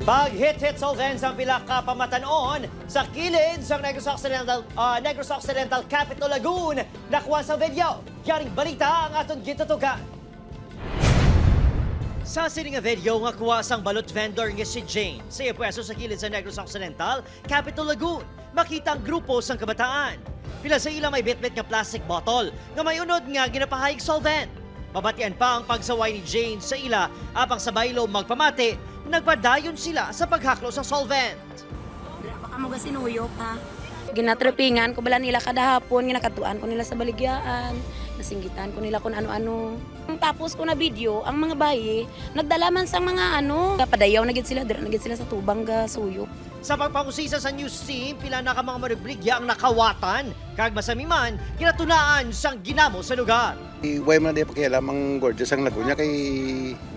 Pag-hit-hit solvents ang pila ka pamatanon sa kilid sa Negros Occidental Capital Lagoon. Nakuha sa video. Yaring balita ang aton gitutukan. Sa sining nga video nga kuha sang balot vendor nga si Jane sa pwesto sa kilid sa Negros Occidental Capital Lagoon. Makita ang grupo sang kabataan. Pila sa ila may bit-bit nga plastic bottle nga may unod nga ginapahayag solvent. Mabatian pa ang pagsaway ni Jane sa ila apang sa baylo magpamati, nagpadayon sila sa paghaklo sa solvent. Baka mo sinuyop ha. Ginatrepingan ko bala nila kada hapon, ginakatuan ko nila sa baligyaan, nasinggitan ko nila kung ano-ano. Tapos ko na video, ang mga bayi, nagdalaman sa mga padayaw na gid sila, dira na gid sila sa tubang ga suyop. Sa pagpangusisa sa news team, pila na ka mga maribligya ang nakawatan. Kag masamiman, ginatunaan sang ginamo sa lugar. Iway man na di pakialam ang gwardiya sang Laguna kay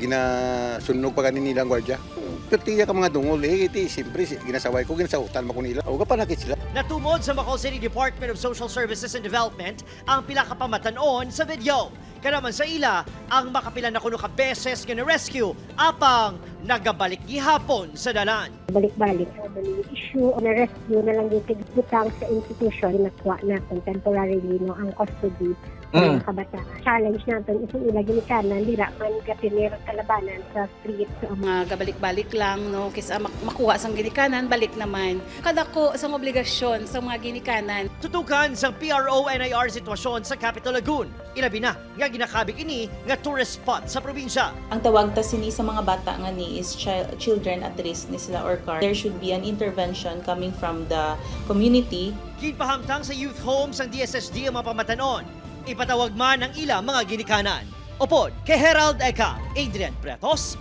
ginasunog pa ganin nilang gwardiya. Pertiya ka mga dungol iti siyempre ginasaway ko ginasautan mo ko nila. O pa nakit sila. Natumod sa Bacolod City Department of Social Services and Development ang pila ka pamatanon sa video. Kanaman sa ila, ang makapila na kuno ka beses nga rescue apang nagabalik gihapon sa dalan. Balik-balik sa issue na rescue na lang yung butang sa institution na kuha natin temporarily no ang custody ng kabata. Challenge natin isang ila ginikanan dira man gatinir kalabanan sa street. Mga gabalik-balik lang no kaysa makuha sang ginikanan balik naman. Kadako sang obligasyon sa mga ginikanan. Tutukan sang PRO-NIR sitwasyon sa Capital Lagoon. Ilabi na nga ginakabig ini nga tourist spot sa probinsya. Ang tawag ta sini sa mga bata nga ni is children at risk ni sila or car. There should be an intervention coming from the community. Ginpahamtang sa youth homes ang DSSD ang mga pamatanon. Ipatawag man ang ilang mga ginikanan. Upod kay Herald Eka, Adrian Pretos,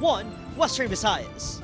1 Western Visayas.